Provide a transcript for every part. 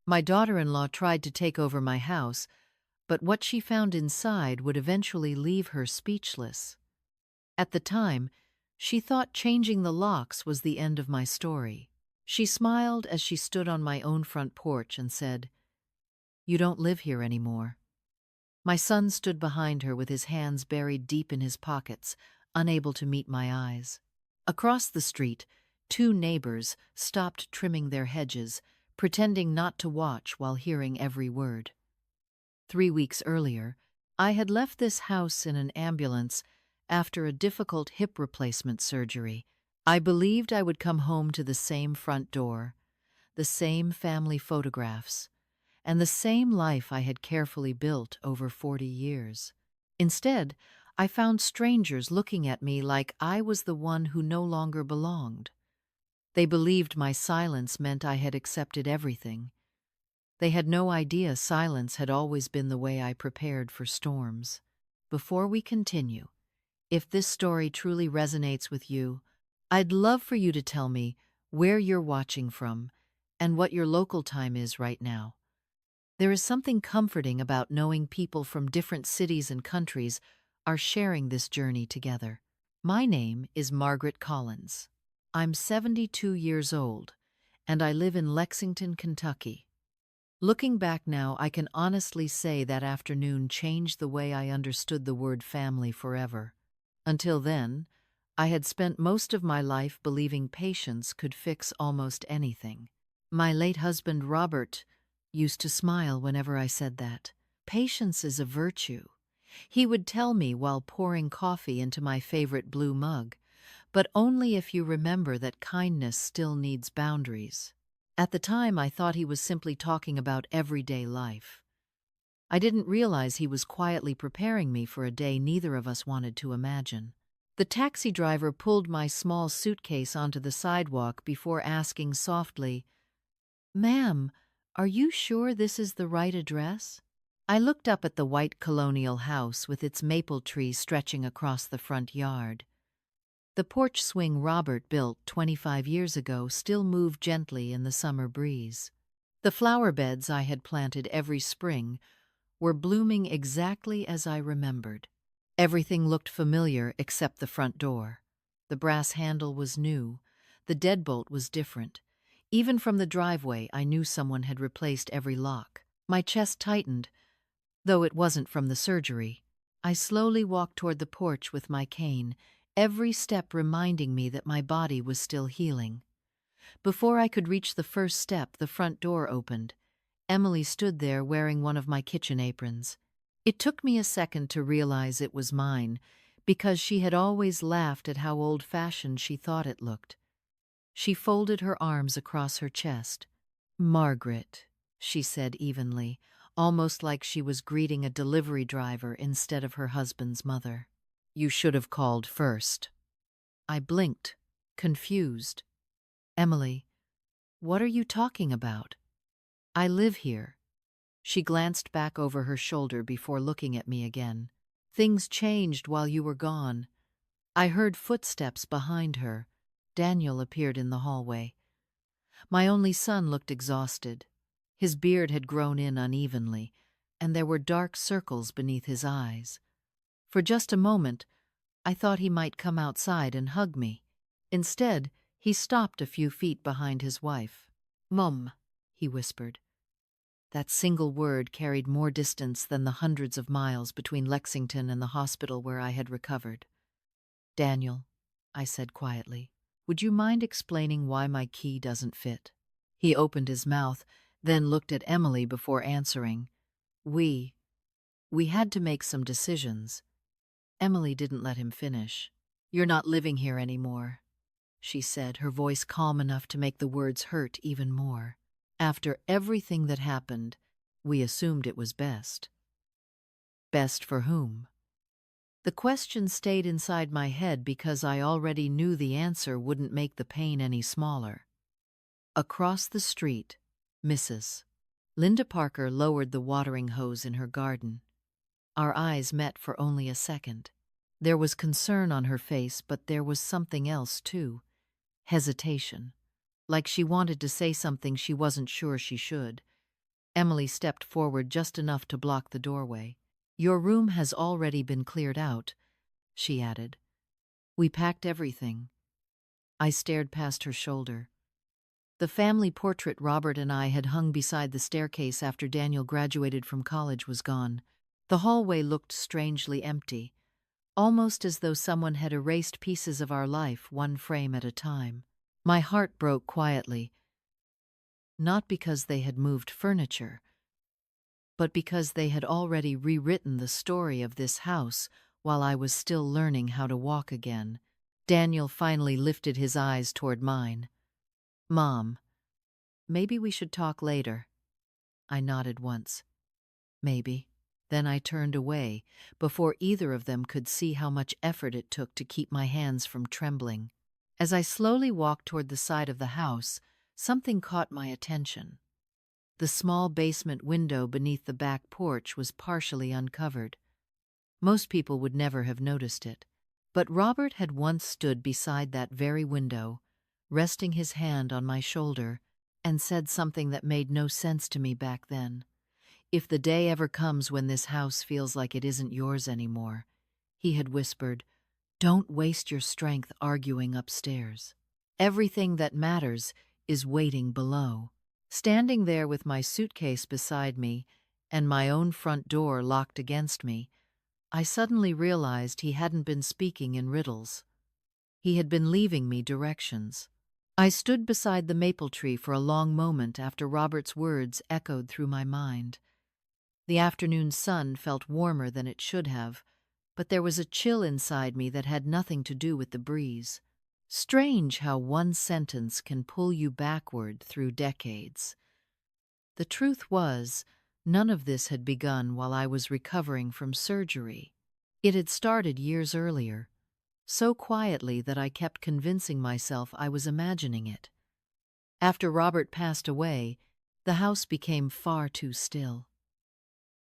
My daughter-in-law tried to take over my house, but what she found inside would eventually leave her speechless. At the time, she thought changing the locks was the end of my story. She smiled as she stood on my own front porch and said, "You don't live here anymore." My son stood behind her with his hands buried deep in his pockets, unable to meet my eyes. Across the street, two neighbors stopped trimming their hedges, pretending not to watch while hearing every word. 3 weeks earlier, I had left this house in an ambulance after a difficult hip replacement surgery. I believed I would come home to the same front door, the same family photographs, and the same life I had carefully built over 40 years. Instead, I found strangers looking at me like I was the one who no longer belonged. They believed my silence meant I had accepted everything. They had no idea silence had always been the way I prepared for storms. Before we continue, if this story truly resonates with you, I'd love for you to tell me where you're watching from and what your local time is right now. There is something comforting about knowing people from different cities and countries are sharing this journey together. My name is Margaret Collins. I'm 72 years old, and I live in Lexington, Kentucky. Looking back now, I can honestly say that afternoon changed the way I understood the word family forever. Until then, I had spent most of my life believing patience could fix almost anything. My late husband, Robert, used to smile whenever I said that. Patience is a virtue, he would tell me while pouring coffee into my favorite blue mug, but only if you remember that kindness still needs boundaries. At the time, I thought he was simply talking about everyday life. I didn't realize he was quietly preparing me for a day neither of us wanted to imagine. The taxi driver pulled my small suitcase onto the sidewalk before asking softly, "Ma'am, are you sure this is the right address?" I looked up at the white colonial house with its maple tree stretching across the front yard. The porch swing Robert built 25 years ago still moved gently in the summer breeze. The flower beds I had planted every spring were blooming exactly as I remembered. Everything looked familiar except the front door. The brass handle was new. The deadbolt was different. Even from the driveway, I knew someone had replaced every lock. My chest tightened, though it wasn't from the surgery. I slowly walked toward the porch with my cane, every step reminding me that my body was still healing. Before I could reach the first step, the front door opened. Emily stood there wearing one of my kitchen aprons. It took me a second to realize it was mine, because she had always laughed at how old-fashioned she thought it looked. She folded her arms across her chest. "Margaret," she said evenly, almost like she was greeting a delivery driver instead of her husband's mother. "You should have called first." I blinked, confused. "Emily, what are you talking about? I live here." She glanced back over her shoulder before looking at me again. "Things changed while you were gone." I heard footsteps behind her. Daniel appeared in the hallway. My only son looked exhausted. His beard had grown in unevenly, and there were dark circles beneath his eyes. For just a moment, I thought he might come outside and hug me. Instead, he stopped a few feet behind his wife. "Mum," he whispered. That single word carried more distance than the hundreds of miles between Lexington and the hospital where I had recovered. "Daniel," I said quietly, "would you mind explaining why my key doesn't fit?" He opened his mouth, then looked at Emily before answering. We had to make some decisions." Emily didn't let him finish. "You're not living here anymore," she said, her voice calm enough to make the words hurt even more. "After everything that happened, we assumed it was best." Best for whom? The question stayed inside my head because I already knew the answer wouldn't make the pain any smaller. Across the street, Mrs. Linda Parker lowered the watering hose in her garden. Our eyes met for only a second. There was concern on her face, but there was something else too. Hesitation. Like she wanted to say something she wasn't sure she should. Emily stepped forward just enough to block the doorway. "Your room has already been cleared out," she added. "We packed everything." I stared past her shoulder. The family portrait Robert and I had hung beside the staircase after Daniel graduated from college was gone. The hallway looked strangely empty, almost as though someone had erased pieces of our life one frame at a time. My heart broke quietly, not because they had moved furniture, but because they had already rewritten the story of this house while I was still learning how to walk again. Daniel finally lifted his eyes toward mine. "Mom, maybe we should talk later." I nodded once. "Maybe." Then I turned away, before either of them could see how much effort it took to keep my hands from trembling. As I slowly walked toward the side of the house, something caught my attention. The small basement window beneath the back porch was partially uncovered. Most people would never have noticed it. But Robert had once stood beside that very window, resting his hand on my shoulder, and said something that made no sense to me back then. "If the day ever comes when this house feels like it isn't yours anymore," he had whispered, "don't waste your strength arguing upstairs. Everything that matters is waiting below." Standing there with my suitcase beside me and my own front door locked against me, I suddenly realized he hadn't been speaking in riddles. He had been leaving me directions. I stood beside the maple tree for a long moment after Robert's words echoed through my mind. The afternoon sun felt warmer than it should have, but there was a chill inside me that had nothing to do with the breeze. Strange how one sentence can pull you backward through decades. The truth was, none of this had begun while I was recovering from surgery. It had started years earlier, so quietly that I kept convincing myself I was imagining it. After Robert passed away, the house became far too still.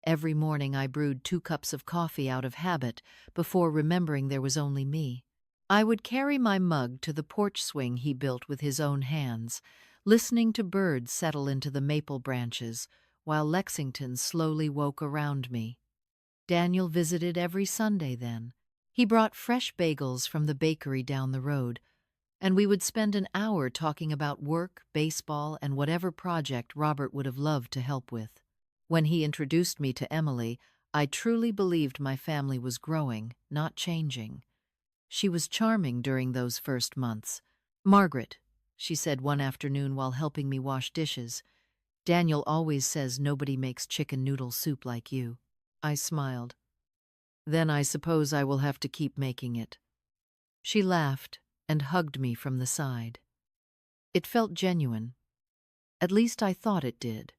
Every morning I brewed 2 cups of coffee out of habit before remembering there was only me. I would carry my mug to the porch swing he built with his own hands, listening to birds settle into the maple branches while Lexington slowly woke around me. Daniel visited every Sunday then. He brought fresh bagels from the bakery down the road, and we would spend an hour talking about work, baseball, and whatever project Robert would have loved to help with. When he introduced me to Emily, I truly believed my family was growing, not changing. She was charming during those first months. "Margaret," she said one afternoon while helping me wash dishes, "Daniel always says nobody makes chicken noodle soup like you." I smiled. "Then I suppose I will have to keep making it." She laughed and hugged me from the side. It felt genuine. At least I thought it did.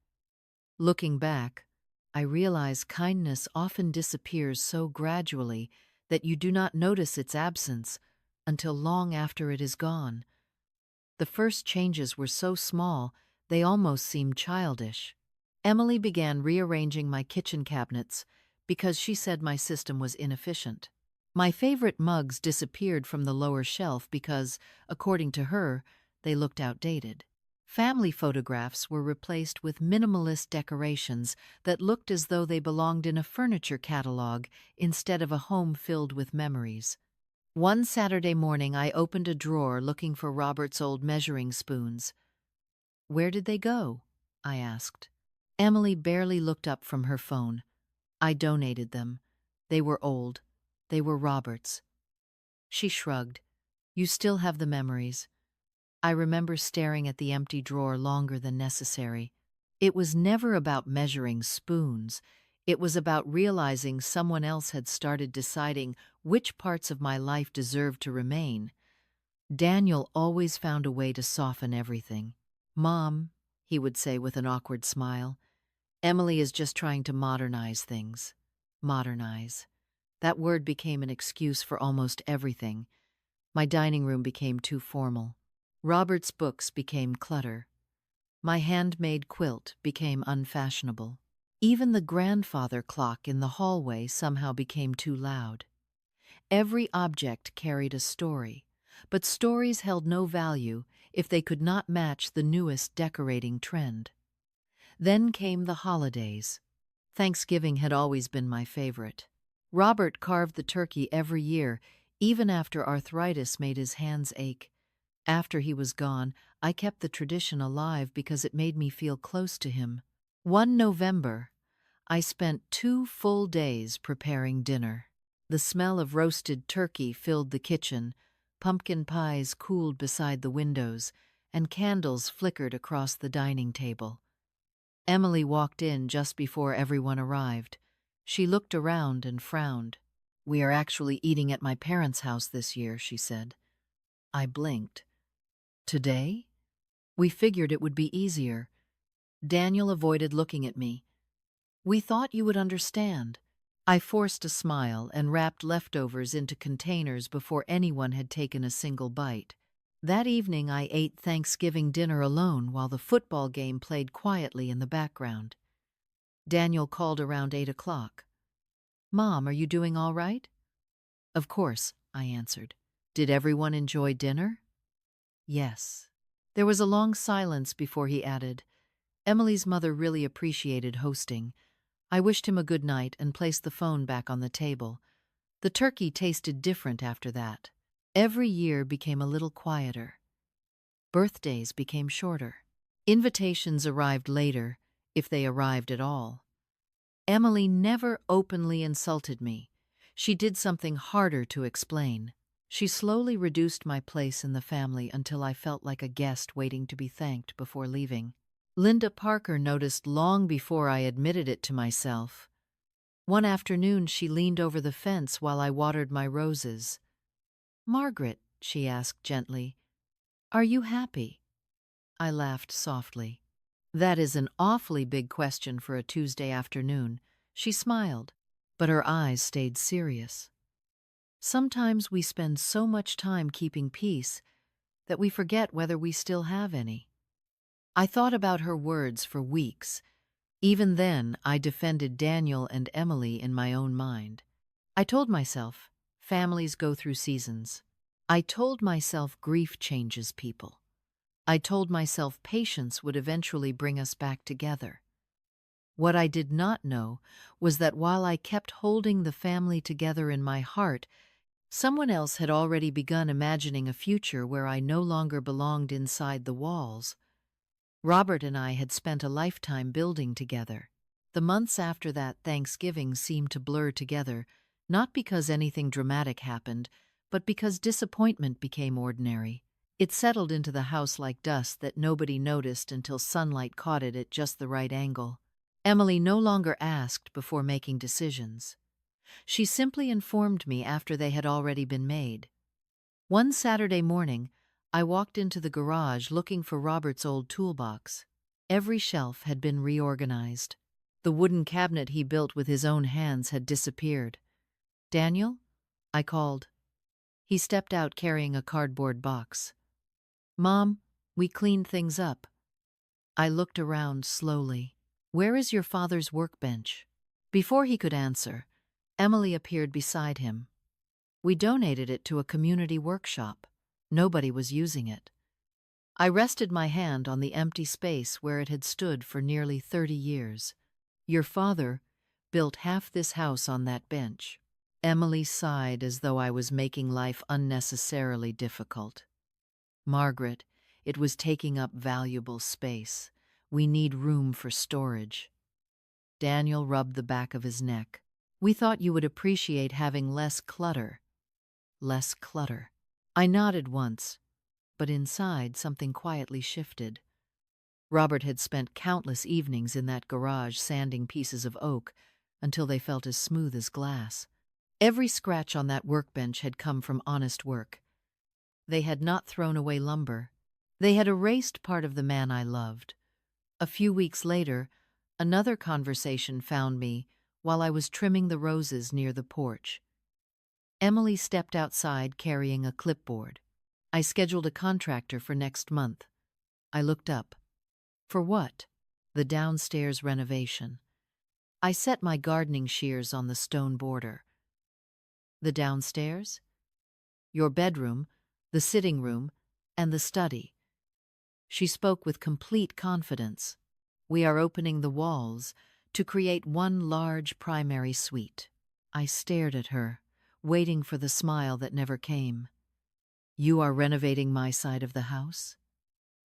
Looking back, I realize kindness often disappears so gradually that you do not notice its absence until long after it is gone. The first changes were so small, they almost seemed childish. Emily began rearranging my kitchen cabinets because she said my system was inefficient. My favorite mugs disappeared from the lower shelf because, according to her, they looked outdated. Family photographs were replaced with minimalist decorations that looked as though they belonged in a furniture catalog instead of a home filled with memories. One Saturday morning, I opened a drawer looking for Robert's old measuring spoons. "Where did they go?" I asked. Emily barely looked up from her phone. "I donated them. They were old. They were Robert's." She shrugged. "You still have the memories." I remember staring at the empty drawer longer than necessary. It was never about measuring spoons. It was about realizing someone else had started deciding which parts of my life deserved to remain. Daniel always found a way to soften everything. "Mom," he would say with an awkward smile, "Emily is just trying to modernize things." Modernize. That word became an excuse for almost everything. My dining room became too formal. Robert's books became clutter. My handmade quilt became unfashionable. Even the grandfather clock in the hallway somehow became too loud. Every object carried a story, but stories held no value if they could not match the newest decorating trend. Then came the holidays. Thanksgiving had always been my favorite. Robert carved the turkey every year, even after arthritis made his hands ache. After he was gone, I kept the tradition alive because it made me feel close to him. One November, I spent 2 full days preparing dinner. The smell of roasted turkey filled the kitchen, pumpkin pies cooled beside the windows, and candles flickered across the dining table. Emily walked in just before everyone arrived. She looked around and frowned. "We are actually eating at my parents' house this year," she said. I blinked. "Today?" "We figured it would be easier." Daniel avoided looking at me. "We thought you would understand." I forced a smile and wrapped leftovers into containers before anyone had taken a single bite. That evening I ate Thanksgiving dinner alone while the football game played quietly in the background. Daniel called around 8 o'clock. "Mom, are you doing all right?" "Of course," I answered. "Did everyone enjoy dinner?" "Yes." There was a long silence before he added, "Emily's mother really appreciated hosting." I wished him a good night and placed the phone back on the table. The turkey tasted different after that. Every year became a little quieter. Birthdays became shorter. Invitations arrived later, if they arrived at all. Emily never openly insulted me. She did something harder to explain. She slowly reduced my place in the family until I felt like a guest waiting to be thanked before leaving. Linda Parker noticed long before I admitted it to myself. One afternoon, she leaned over the fence while I watered my roses. "Margaret," she asked gently, "are you happy?" I laughed softly. "That is an awfully big question for a Tuesday afternoon." She smiled, but her eyes stayed serious. "Sometimes we spend so much time keeping peace that we forget whether we still have any." I thought about her words for weeks. Even then, I defended Daniel and Emily in my own mind. I told myself, families go through seasons. I told myself grief changes people. I told myself patience would eventually bring us back together. What I did not know was that while I kept holding the family together in my heart, someone else had already begun imagining a future where I no longer belonged inside the walls. Robert and I had spent a lifetime building together. The months after that Thanksgiving seemed to blur together, not because anything dramatic happened, but because disappointment became ordinary. It settled into the house like dust that nobody noticed until sunlight caught it at just the right angle. Emily no longer asked before making decisions. She simply informed me after they had already been made. One Saturday morning, I walked into the garage looking for Robert's old toolbox. Every shelf had been reorganized. The wooden cabinet he built with his own hands had disappeared. "Daniel?" I called. He stepped out carrying a cardboard box. "Mom, we cleaned things up." I looked around slowly. "Where is your father's workbench?" Before he could answer, Emily appeared beside him. "We donated it to a community workshop. Nobody was using it." I rested my hand on the empty space where it had stood for nearly 30 years. "Your father built half this house on that bench." Emily sighed as though I was making life unnecessarily difficult. "Margaret, it was taking up valuable space. We need room for storage." Daniel rubbed the back of his neck. "We thought you would appreciate having less clutter." Less clutter. I nodded once, but inside something quietly shifted. Robert had spent countless evenings in that garage sanding pieces of oak until they felt as smooth as glass. Every scratch on that workbench had come from honest work. They had not thrown away lumber. They had erased part of the man I loved. A few weeks later, another conversation found me while I was trimming the roses near the porch. Emily stepped outside carrying a clipboard. "I scheduled a contractor for next month." I looked up. "For what?" "The downstairs renovation." I set my gardening shears on the stone border. "The downstairs?" "Your bedroom, the sitting room, and the study." She spoke with complete confidence. We are opening the walls to create one large primary suite. I stared at her, waiting for the smile that never came. You are renovating my side of the house?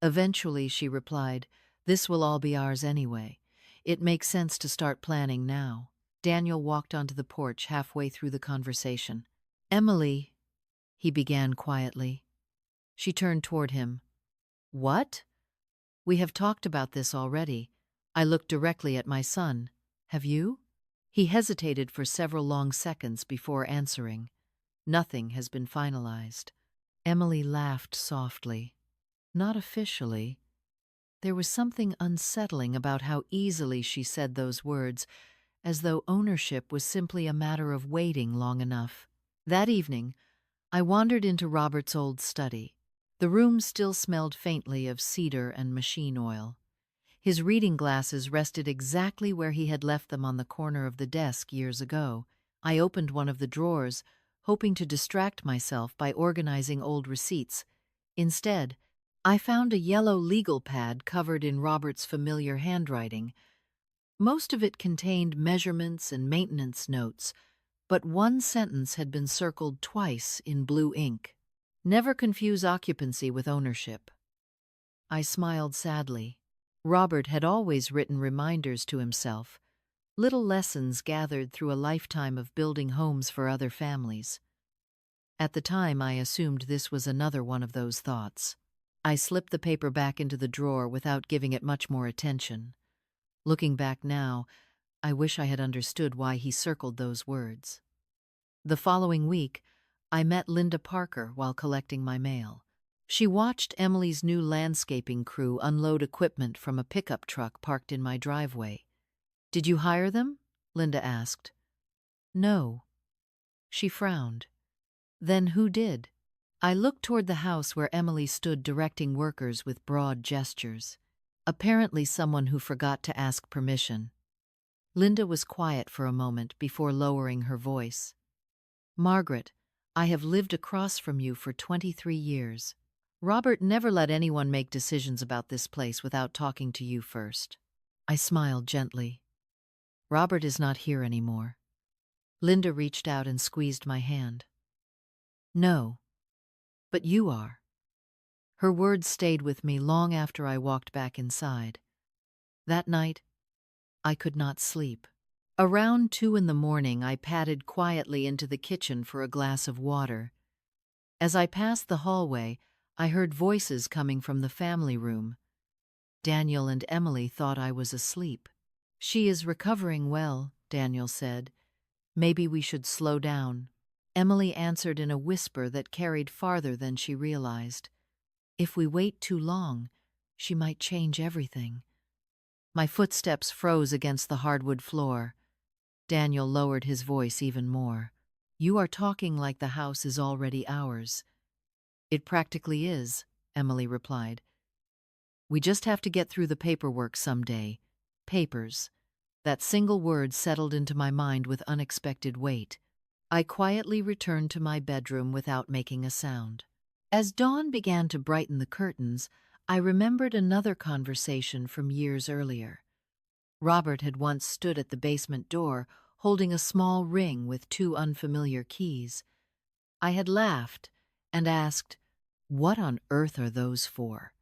Eventually, she replied, this will all be ours anyway. It makes sense to start planning now. Daniel walked onto the porch halfway through the conversation. Emily, he began quietly. She turned toward him. What? We have talked about this already. I looked directly at my son. Have you? He hesitated for several long seconds before answering. Nothing has been finalized. Emily laughed softly. Not officially. There was something unsettling about how easily she said those words, as though ownership was simply a matter of waiting long enough. That evening, I wandered into Robert's old study. The room still smelled faintly of cedar and machine oil. His reading glasses rested exactly where he had left them on the corner of the desk years ago. I opened one of the drawers, hoping to distract myself by organizing old receipts. Instead, I found a yellow legal pad covered in Robert's familiar handwriting. Most of it contained measurements and maintenance notes, but one sentence had been circled twice in blue ink. Never confuse occupancy with ownership. I smiled sadly. Robert had always written reminders to himself, little lessons gathered through a lifetime of building homes for other families. At the time, I assumed this was another one of those thoughts. I slipped the paper back into the drawer without giving it much more attention. Looking back now, I wish I had understood why he circled those words. The following week, I met Linda Parker while collecting my mail. She watched Emily's new landscaping crew unload equipment from a pickup truck parked in my driveway. Did you hire them? Linda asked. No. She frowned. Then who did? I looked toward the house where Emily stood directing workers with broad gestures. Apparently someone who forgot to ask permission. Linda was quiet for a moment before lowering her voice. Margaret, I have lived across from you for 23 years. Robert never let anyone make decisions about this place without talking to you first. I smiled gently. Robert is not here anymore. Linda reached out and squeezed my hand. No, but you are. Her words stayed with me long after I walked back inside. That night, I could not sleep. Around 2 in the morning, I padded quietly into the kitchen for a glass of water. As I passed the hallway, I heard voices coming from the family room. Daniel and Emily thought I was asleep. She is recovering well, Daniel said. Maybe we should slow down. Emily answered in a whisper that carried farther than she realized. If we wait too long, she might change everything. My footsteps froze against the hardwood floor. Daniel lowered his voice even more. You are talking like the house is already ours. It practically is, Emily replied. We just have to get through the paperwork someday. Papers. That single word settled into my mind with unexpected weight. I quietly returned to my bedroom without making a sound. As dawn began to brighten the curtains, I remembered another conversation from years earlier. Robert had once stood at the basement door, holding a small ring with 2 unfamiliar keys. I had laughed and asked, "What on earth are those for?"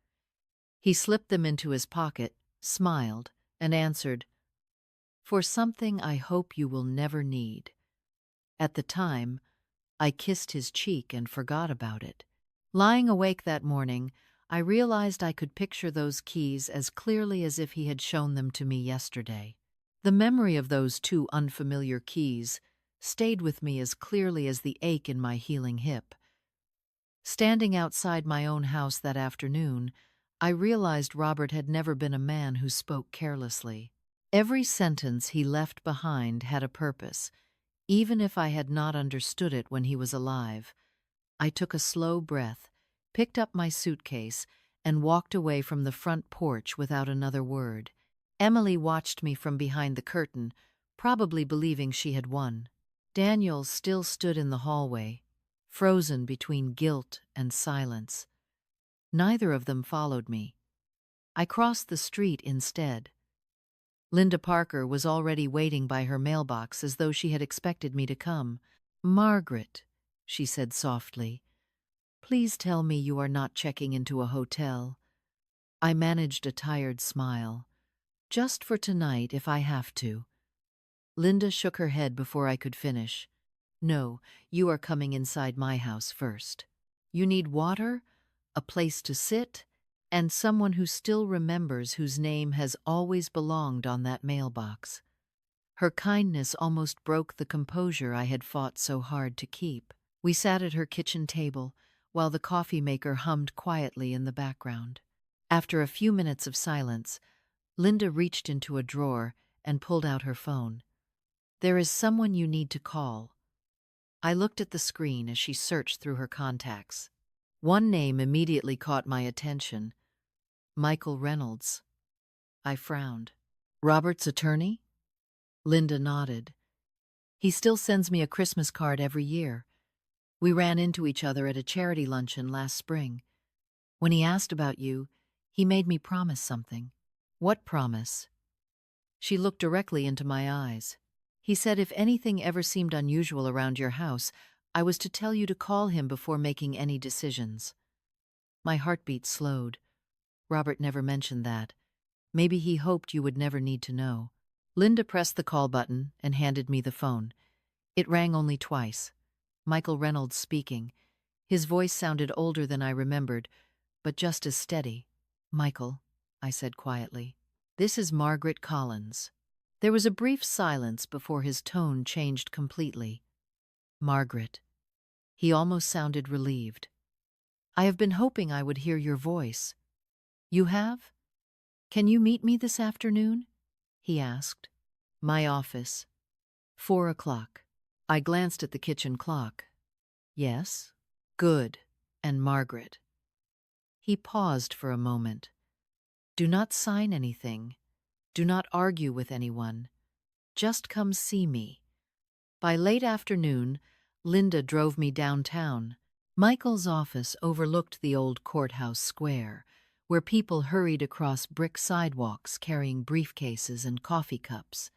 He slipped them into his pocket, smiled, and answered, "For something I hope you will never need." At the time, I kissed his cheek and forgot about it. Lying awake that morning, I realized I could picture those keys as clearly as if he had shown them to me yesterday. The memory of those 2 unfamiliar keys stayed with me as clearly as the ache in my healing hip. Standing outside my own house that afternoon, I realized Robert had never been a man who spoke carelessly. Every sentence he left behind had a purpose, even if I had not understood it when he was alive. I took a slow breath, picked up my suitcase, and walked away from the front porch without another word. Emily watched me from behind the curtain, probably believing she had won. Daniel still stood in the hallway, frozen between guilt and silence. Neither of them followed me. I crossed the street instead. Linda Parker was already waiting by her mailbox as though she had expected me to come. "Margaret," she said softly, "please tell me you are not checking into a hotel." I managed a tired smile. "Just for tonight, if I have to." Linda shook her head before I could finish. "No, you are coming inside my house first. You need water, a place to sit, and someone who still remembers whose name has always belonged on that mailbox." Her kindness almost broke the composure I had fought so hard to keep. We sat at her kitchen table, while the coffee maker hummed quietly in the background. After a few minutes of silence, Linda reached into a drawer and pulled out her phone. "There is someone you need to call." I looked at the screen as she searched through her contacts. One name immediately caught my attention: Michael Reynolds. I frowned. "Robert's attorney?" Linda nodded. "He still sends me a Christmas card every year. We ran into each other at a charity luncheon last spring. When he asked about you, he made me promise something." "What promise?" She looked directly into my eyes. "He said if anything ever seemed unusual around your house, I was to tell you to call him before making any decisions." My heartbeat slowed. Robert never mentioned that. Maybe he hoped you would never need to know. Linda pressed the call button and handed me the phone. It rang only twice. Michael Reynolds speaking. His voice sounded older than I remembered, but just as steady. "Michael," I said quietly, "this is Margaret Collins." There was a brief silence before his tone changed completely. "Margaret." He almost sounded relieved. "I have been hoping I would hear your voice." "You have? Can you meet me this afternoon?" he asked. "My office. 4 o'clock." I glanced at the kitchen clock. "Yes?" "Good. And Margaret." He paused for a moment. "Do not sign anything. Do not argue with anyone. Just come see me." By late afternoon, Linda drove me downtown. Michael's office overlooked the old courthouse square, where people hurried across brick sidewalks carrying briefcases and coffee cups.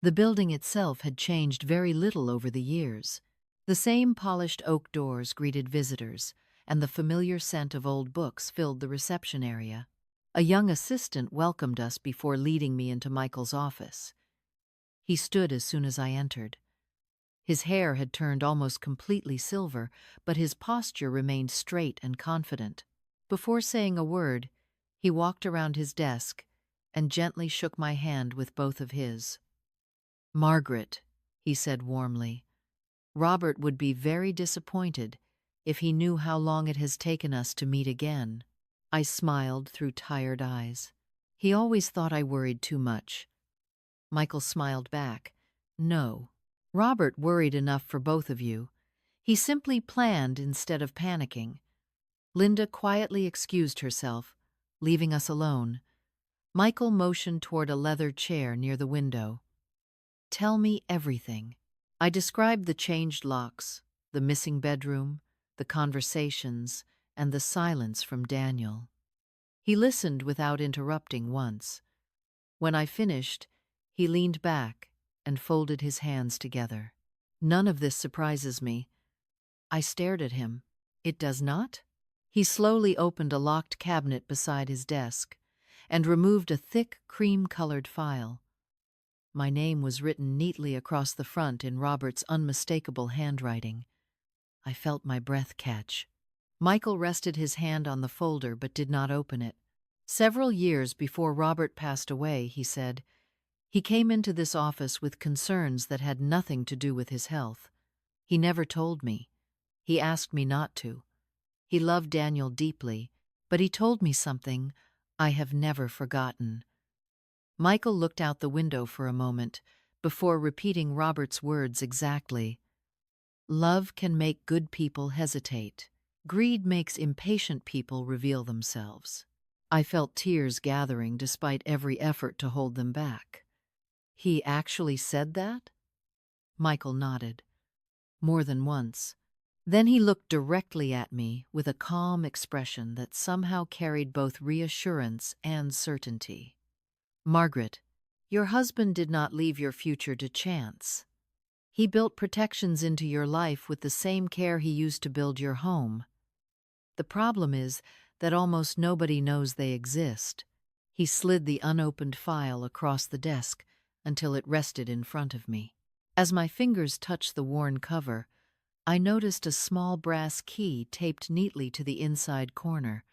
The building itself had changed very little over the years. The same polished oak doors greeted visitors, and the familiar scent of old books filled the reception area. A young assistant welcomed us before leading me into Michael's office. He stood as soon as I entered. His hair had turned almost completely silver, but his posture remained straight and confident. Before saying a word, he walked around his desk and gently shook my hand with both of his. "Margaret," he said warmly, "Robert would be very disappointed if he knew how long it has taken us to meet again." I smiled through tired eyes. He always thought I worried too much. Michael smiled back. "No. Robert worried enough for both of you. He simply planned instead of panicking." Linda quietly excused herself, leaving us alone. Michael motioned toward a leather chair near the window. "Tell me everything." I described the changed locks, the missing bedroom, the conversations, and the silence from Daniel. He listened without interrupting once. When I finished, he leaned back and folded his hands together. "None of this surprises me." I stared at him. "It does not?" He slowly opened a locked cabinet beside his desk and removed a thick, cream-colored file. My name was written neatly across the front in Robert's unmistakable handwriting. I felt my breath catch. Michael rested his hand on the folder but did not open it. "Several years before Robert passed away," he said, "he came into this office with concerns that had nothing to do with his health. He never told me. He asked me not to. He loved Daniel deeply, but he told me something I have never forgotten." Michael looked out the window for a moment before repeating Robert's words exactly. "Love can make good people hesitate. Greed makes impatient people reveal themselves." I felt tears gathering despite every effort to hold them back. "He actually said that?" Michael nodded. "More than once." Then he looked directly at me with a calm expression that somehow carried both reassurance and certainty. "Margaret, Your husband did not leave your future to chance. He built protections into your life with the same care he used to build your home. The problem is that almost nobody knows they exist. He slid the unopened file across the desk until it rested in front of me. As my fingers touched the worn cover, I noticed a small brass key taped neatly to the inside corner,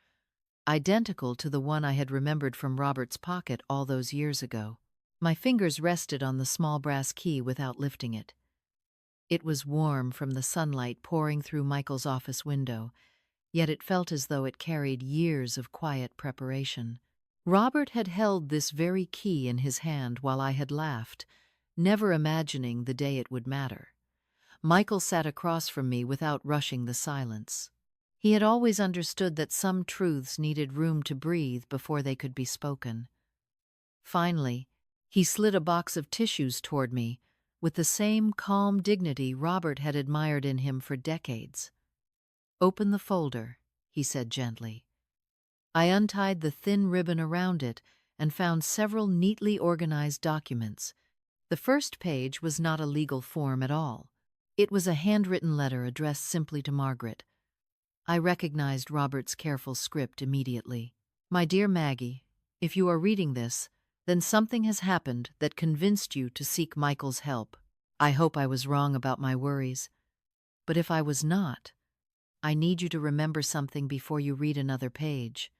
identical to the one I had remembered from Robert's pocket all those years ago. My fingers rested on the small brass key without lifting it. It was warm from the sunlight pouring through Michael's office window, yet it felt as though it carried years of quiet preparation. Robert had held this very key in his hand while I had laughed, never imagining the day it would matter. Michael sat across from me without rushing the silence. He had always understood that some truths needed room to breathe before they could be spoken. Finally, he slid a box of tissues toward me, with the same calm dignity Robert had admired in him for decades. "Open the folder," he said gently. I untied the thin ribbon around it and found several neatly organized documents. The first page was not a legal form at all. It was a handwritten letter addressed simply to Margaret. I recognized Robert's careful script immediately. "My dear Maggie, if you are reading this, then something has happened that convinced you to seek Michael's help. I hope I was wrong about my worries. But if I was not, I need you to remember something before you read another page.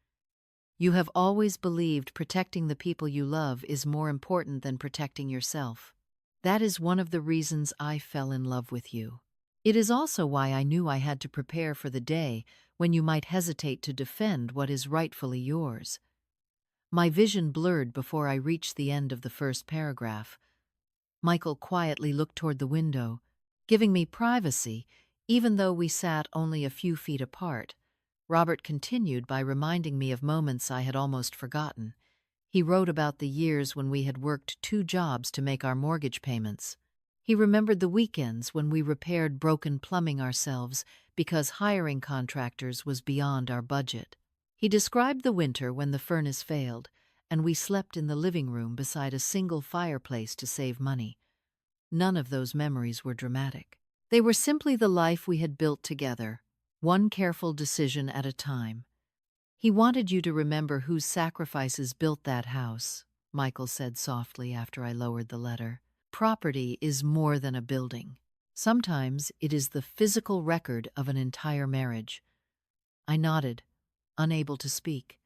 You have always believed protecting the people you love is more important than protecting yourself. That is one of the reasons I fell in love with you. It is also why I knew I had to prepare for the day when you might hesitate to defend what is rightfully yours." My vision blurred before I reached the end of the first paragraph. Michael quietly looked toward the window, giving me privacy, even though we sat only a few feet apart. Robert continued by reminding me of moments I had almost forgotten. He wrote about the years when we had worked 2 jobs to make our mortgage payments. He remembered the weekends when we repaired broken plumbing ourselves because hiring contractors was beyond our budget. He described the winter when the furnace failed, and we slept in the living room beside a single fireplace to save money. None of those memories were dramatic. They were simply the life we had built together, one careful decision at a time. "He wanted you to remember whose sacrifices built that house," Michael said softly after I lowered the letter. "Property is more than a building. Sometimes it is the physical record of an entire marriage." I nodded, unable to speak.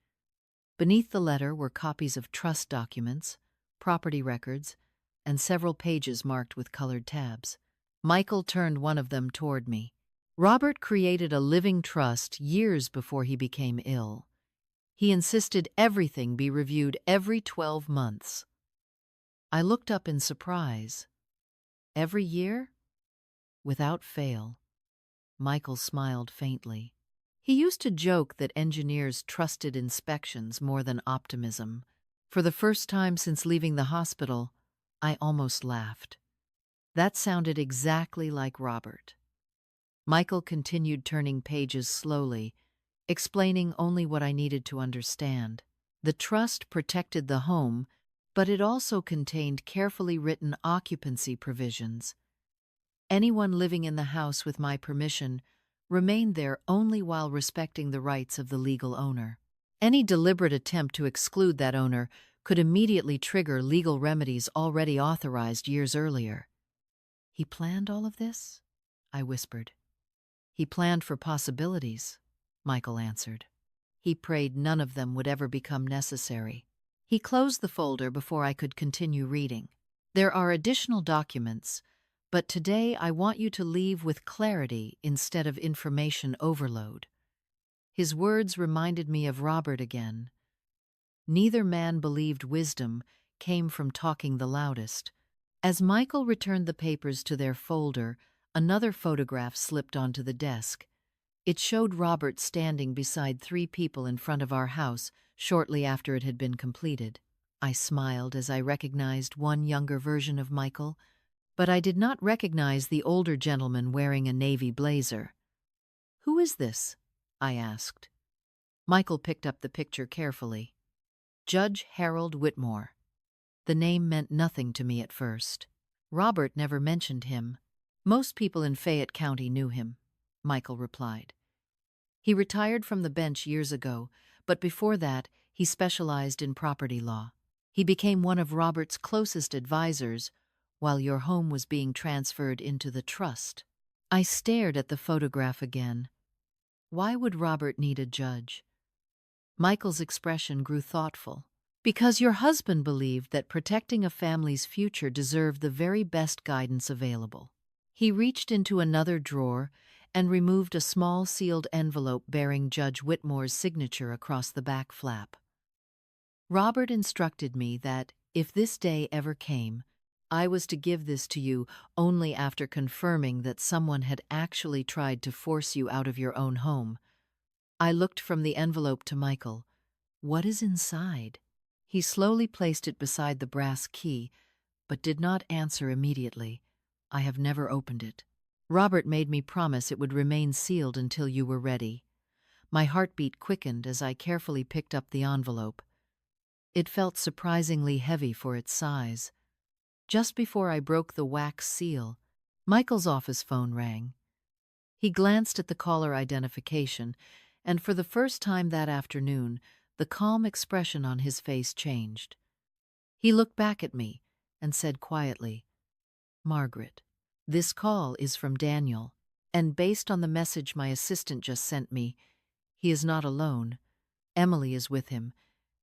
Beneath the letter were copies of trust documents, property records, and several pages marked with colored tabs. Michael turned one of them toward me. "Robert created a living trust years before he became ill. He insisted everything be reviewed every 12 months. I looked up in surprise. "Every year?" "Without fail." Michael smiled faintly. He used to joke that engineers trusted inspections more than optimism. For the first time since leaving the hospital, I almost laughed. That sounded exactly like Robert. Michael continued turning pages slowly, explaining only what I needed to understand. The trust protected the home, but it also contained carefully written occupancy provisions. Anyone living in the house with my permission remained there only while respecting the rights of the legal owner. Any deliberate attempt to exclude that owner could immediately trigger legal remedies already authorized years earlier. "He planned all of this?" I whispered. "He planned for possibilities," Michael answered. "He prayed none of them would ever become necessary." He closed the folder before I could continue reading. "There are additional documents, but today I want you to leave with clarity instead of information overload." His words reminded me of Robert again. Neither man believed wisdom came from talking the loudest. As Michael returned the papers to their folder, another photograph slipped onto the desk. It showed Robert standing beside 3 people in front of our house shortly after it had been completed. I smiled as I recognized one younger version of Michael, but I did not recognize the older gentleman wearing a navy blazer. "Who is this?" I asked. Michael picked up the picture carefully. "Judge Harold Whitmore." The name meant nothing to me at first. Robert never mentioned him. Most people in Fayette County knew him, Michael replied. He retired from the bench years ago, but before that, he specialized in property law. He became one of Robert's closest advisors while your home was being transferred into the trust. I stared at the photograph again. Why would Robert need a judge? Michael's expression grew thoughtful. Because your husband believed that protecting a family's future deserved the very best guidance available. He reached into another drawer and removed a small sealed envelope bearing Judge Whitmore's signature across the back flap. Robert instructed me that, if this day ever came, I was to give this to you only after confirming that someone had actually tried to force you out of your own home. I looked from the envelope to Michael. What is inside? He slowly placed it beside the brass key, but did not answer immediately. I have never opened it. Robert made me promise it would remain sealed until you were ready. My heartbeat quickened as I carefully picked up the envelope. It felt surprisingly heavy for its size. Just before I broke the wax seal, Michael's office phone rang. He glanced at the caller identification, and for the first time that afternoon, the calm expression on his face changed. He looked back at me and said quietly, "Margaret, this call is from Daniel, and based on the message my assistant just sent me, he is not alone. Emily is with him,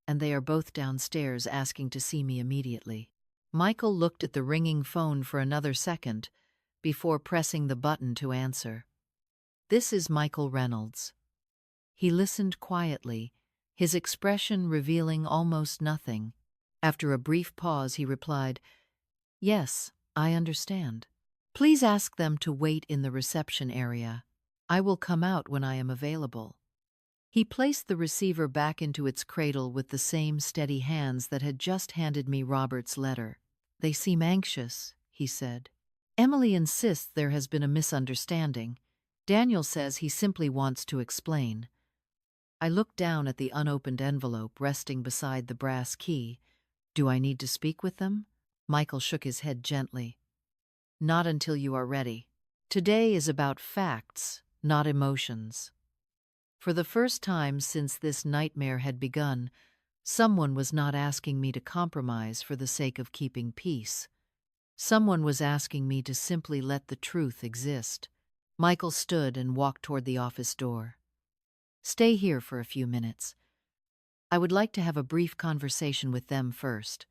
and they are both downstairs asking to see me immediately." Michael looked at the ringing phone for another second before pressing the button to answer. "This is Michael Reynolds." He listened quietly, his expression revealing almost nothing. After a brief pause, he replied, "Yes, I understand. Please ask them to wait in the reception area. I will come out when I am available." He placed the receiver back into its cradle with the same steady hands that had just handed me Robert's letter. "They seem anxious," he said. "Emily insists there has been a misunderstanding. Daniel says he simply wants to explain." I looked down at the unopened envelope resting beside the brass key. "Do I need to speak with them?" Michael shook his head gently. "Not until you are ready. Today is about facts, not emotions." For the first time since this nightmare had begun, someone was not asking me to compromise for the sake of keeping peace. Someone was asking me to simply let the truth exist. Michael stood and walked toward the office door. "Stay here for a few minutes. I would like to have a brief conversation with them first."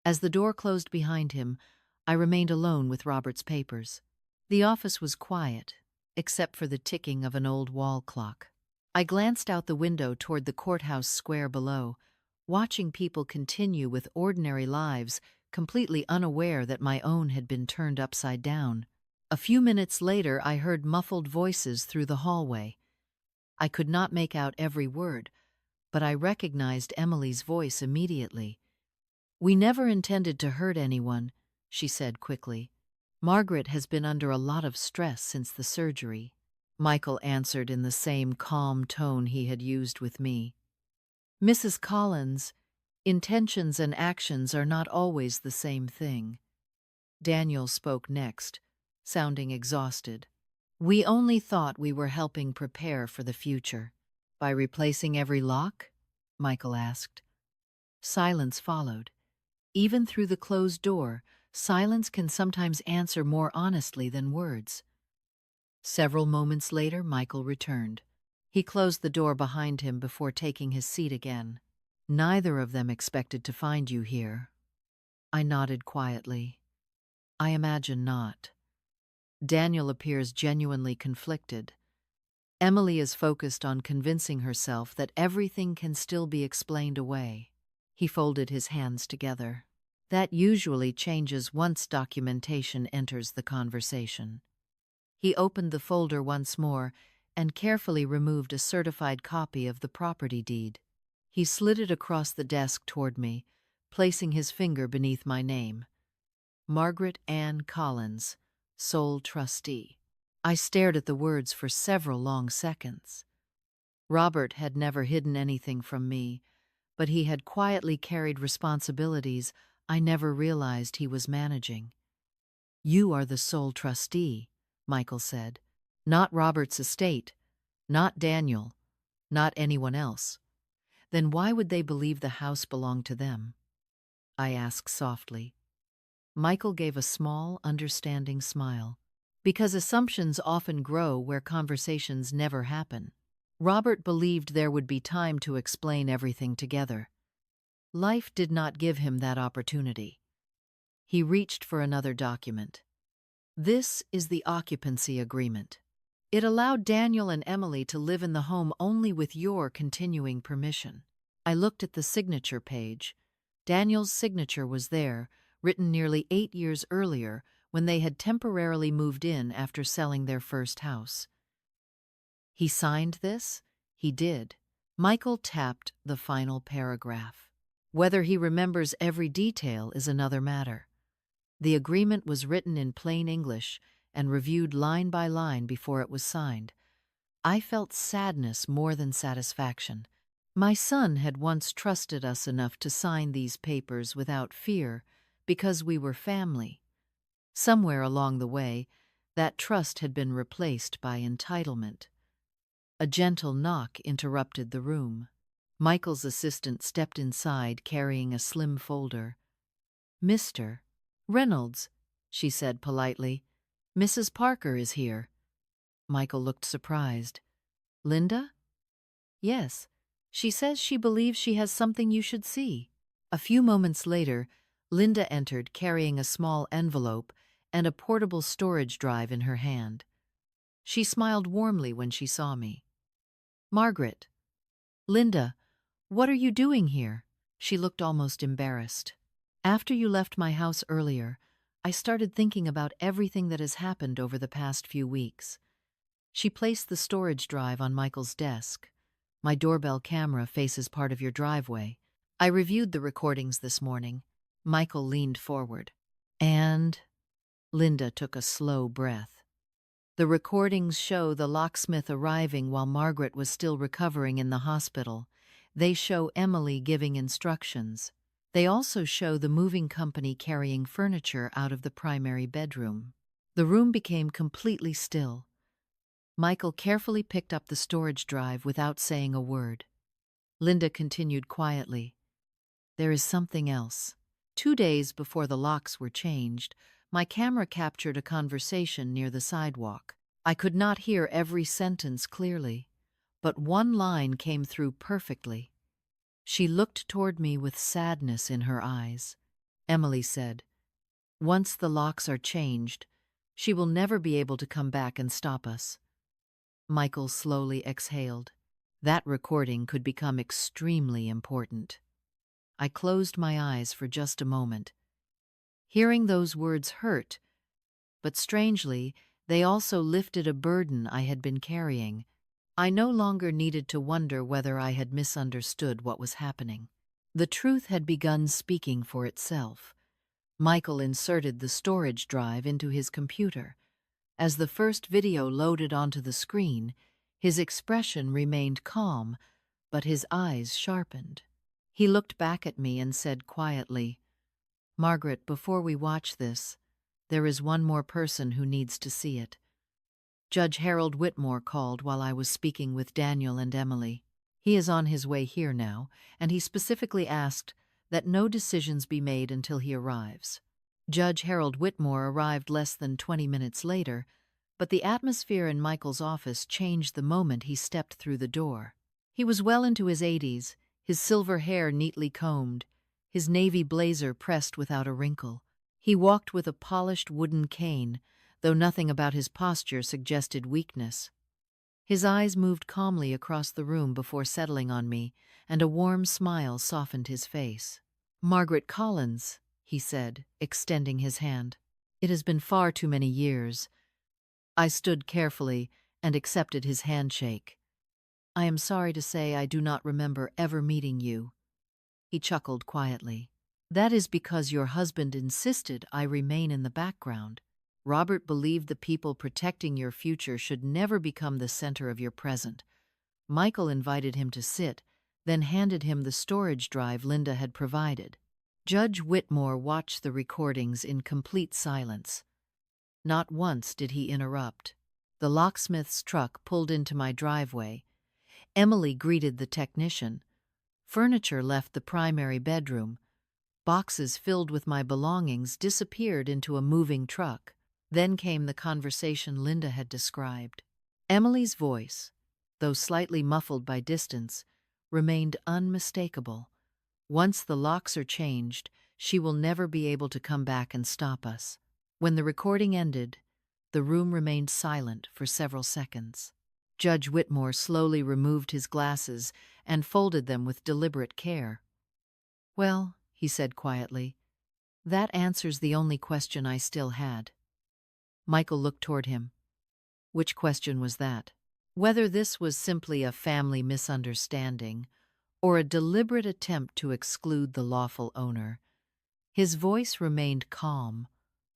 As the door closed behind him, I remained alone with Robert's papers. The office was quiet, except for the ticking of an old wall clock. I glanced out the window toward the courthouse square below, watching people continue with ordinary lives, completely unaware that my own had been turned upside down. A few minutes later, I heard muffled voices through the hallway. I could not make out every word, but I recognized Emily's voice immediately. "We never intended to hurt anyone," she said quickly. "Margaret has been under a lot of stress since the surgery." Michael answered in the same calm tone he had used with me. "Mrs. Collins, intentions and actions are not always the same thing." Daniel spoke next, sounding exhausted. "We only thought we were helping prepare for the future." "By replacing every lock?" Michael asked. Silence followed. Even through the closed door, silence can sometimes answer more honestly than words. Several moments later, Michael returned. He closed the door behind him before taking his seat again. "Neither of them expected to find you here." I nodded quietly. "I imagine not." Daniel appears genuinely conflicted. Emily is focused on convincing herself that everything can still be explained away. He folded his hands together. That usually changes once documentation enters the conversation. He opened the folder once more and carefully removed a certified copy of the property deed. He slid it across the desk toward me, placing his finger beneath my name. "Margaret Ann Collins, sole trustee." I stared at the words for several long seconds. Robert had never hidden anything from me, but he had quietly carried responsibilities I never realized he was managing. You are the sole trustee, Michael said. Not Robert's estate, not Daniel, not anyone else. Then why would they believe the house belonged to them? I asked softly. Michael gave a small, understanding smile. Because assumptions often grow where conversations never happen. Robert believed there would be time to explain everything together. Life did not give him that opportunity. He reached for another document. This is the occupancy agreement. It allowed Daniel and Emily to live in the home only with your continuing permission. I looked at the signature page. Daniel's signature was there, written nearly 8 years earlier when they had temporarily moved in after selling their first house. He signed this? He did. Michael tapped the final paragraph. Whether he remembers every detail is another matter. The agreement was written in plain English and reviewed line by line before it was signed. I felt sadness more than satisfaction. My son had once trusted us enough to sign these papers without fear because we were family. Somewhere along the way, that trust had been replaced by entitlement. A gentle knock interrupted the room. Michael's assistant stepped inside carrying a slim folder. "Mr. Reynolds," she said politely. "Mrs. Parker is here." Michael looked surprised. "Linda?" "Yes. She says she believes she has something you should see." A few moments later, Linda entered carrying a small envelope and a portable storage drive in her hand. She smiled warmly when she saw me. "Margaret." "Linda, what are you doing here?" She looked almost embarrassed. "After you left my house earlier, I started thinking about everything that has happened over the past few weeks." She placed the storage drive on Michael's desk. "My doorbell camera faces part of your driveway. I reviewed the recordings this morning." Michael leaned forward. "And?" Linda took a slow breath. "The recordings show the locksmith arriving while Margaret was still recovering in the hospital. They show Emily giving instructions. They also show the moving company carrying furniture out of the primary bedroom." The room became completely still. Michael carefully picked up the storage drive without saying a word. Linda continued quietly. "There is something else. 2 days before the locks were changed, my camera captured a conversation near the sidewalk. I could not hear every sentence clearly, but one line came through perfectly. She looked toward me with sadness in her eyes. Emily said, 'Once the locks are changed, she will never be able to come back and stop us.'" Michael slowly exhaled. That recording could become extremely important. I closed my eyes for just a moment. Hearing those words hurt, but strangely, they also lifted a burden I had been carrying. I no longer needed to wonder whether I had misunderstood what was happening. The truth had begun speaking for itself. Michael inserted the storage drive into his computer. As the first video loaded onto the screen, his expression remained calm, but his eyes sharpened. He looked back at me and said quietly, "Margaret, before we watch this, there is one more person who needs to see it." Judge Harold Whitmore called while I was speaking with Daniel and Emily. He is on his way here now, and he specifically asked that no decisions be made until he arrives. Judge Harold Whitmore arrived less than 20 minutes later, but the atmosphere in Michael's office changed the moment he stepped through the door. He was well into his 80s, his silver hair neatly combed, his navy blazer pressed without a wrinkle. He walked with a polished wooden cane, though nothing about his posture suggested weakness. His eyes moved calmly across the room before settling on me, and a warm smile softened his face. "Margaret Collins," he said, extending his hand. "It has been far too many years." I stood carefully and accepted his handshake. "I am sorry to say I do not remember ever meeting you." He chuckled quietly. "That is because your husband insisted I remain in the background. Robert believed the people protecting your future should never become the center of your present." Michael invited him to sit, then handed him the storage drive Linda had provided. Judge Whitmore watched the recordings in complete silence. Not once did he interrupt. The locksmith's truck pulled into my driveway. Emily greeted the technician. Furniture left the primary bedroom. Boxes filled with my belongings disappeared into a moving truck. Then came the conversation Linda had described. Emily's voice, though slightly muffled by distance, remained unmistakable. Once the locks are changed, she will never be able to come back and stop us. When the recording ended, the room remained silent for several seconds. Judge Whitmore slowly removed his glasses and folded them with deliberate care. "Well," he said quietly, "that answers the only question I still had." Michael looked toward him. Which question was that? Whether this was simply a family misunderstanding or a deliberate attempt to exclude the lawful owner. His voice remained calm,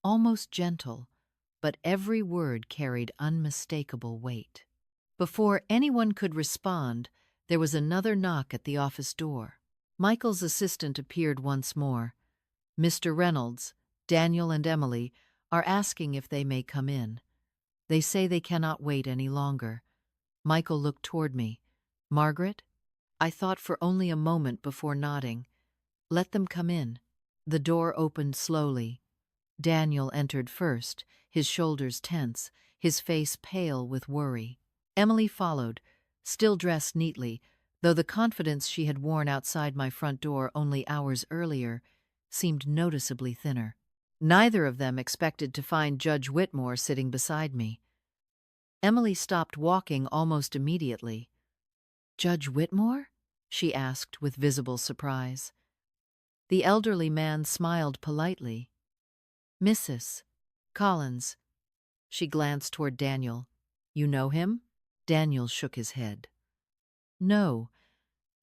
almost gentle, but every word carried unmistakable weight. Before anyone could respond, there was another knock at the office door. Michael's assistant appeared once more. "Mr. Reynolds, Daniel and Emily are asking if they may come in. They say they cannot wait any longer." Michael looked toward me. "Margaret?" I thought for only a moment before nodding. "Let them come in." The door opened slowly. Daniel entered first, his shoulders tense, his face pale with worry. Emily followed, still dressed neatly, though the confidence she had worn outside my front door only hours earlier seemed noticeably thinner. Neither of them expected to find Judge Whitmore sitting beside me. Emily stopped walking almost immediately. "Judge Whitmore?" she asked with visible surprise. The elderly man smiled politely. "Mrs. Collins." She glanced toward Daniel. "You know him?" Daniel shook his head. "No."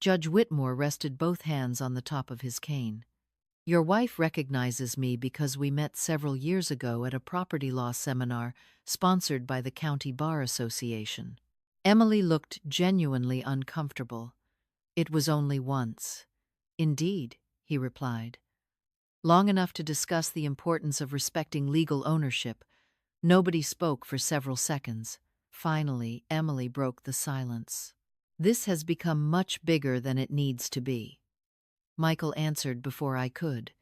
Judge Whitmore rested both hands on the top of his cane. "Your wife recognizes me because we met several years ago at a property law seminar sponsored by the County Bar Association." Emily looked genuinely uncomfortable. "It was only once." "Indeed," he replied. Long enough to discuss the importance of respecting legal ownership. Nobody spoke for several seconds. Finally, Emily broke the silence. "This has become much bigger than it needs to be." Michael answered before I could.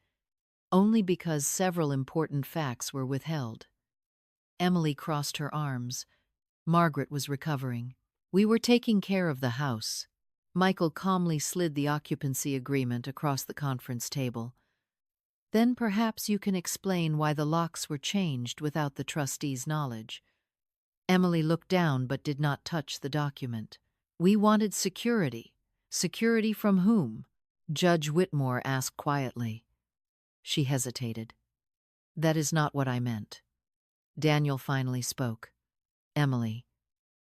"Only because several important facts were withheld." Emily crossed her arms. Margaret was recovering. "We were taking care of the house." Michael calmly slid the occupancy agreement across the conference table. "Then perhaps you can explain why the locks were changed without the trustee's knowledge." Emily looked down but did not touch the document. "We wanted security." "Security from whom?" Judge Whitmore asked quietly. She hesitated. "That is not what I meant." Daniel finally spoke. "Emily,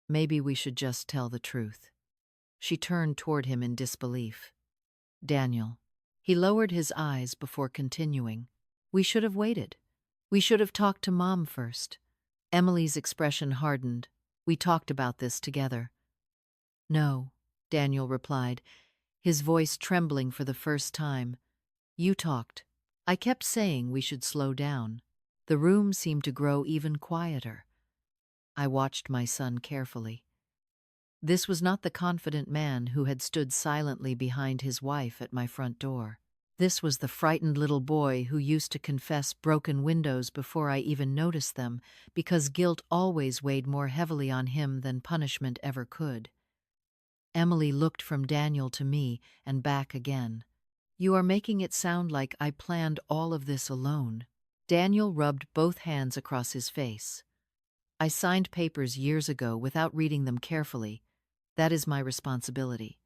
maybe we should just tell the truth." She turned toward him in disbelief. "Daniel." He lowered his eyes before continuing. "We should have waited. We should have talked to Mom first." Emily's expression hardened. "We talked about this together." "No," Daniel replied, his voice trembling for the first time. "You talked. I kept saying we should slow down." The room seemed to grow even quieter. I watched my son carefully. This was not the confident man who had stood silently behind his wife at my front door. This was the frightened little boy who used to confess broken windows before I even noticed them, because guilt always weighed more heavily on him than punishment ever could. Emily looked from Daniel to me and back again. "You are making it sound like I planned all of this alone." Daniel rubbed both hands across his face. "I signed papers years ago without reading them carefully. That is my responsibility.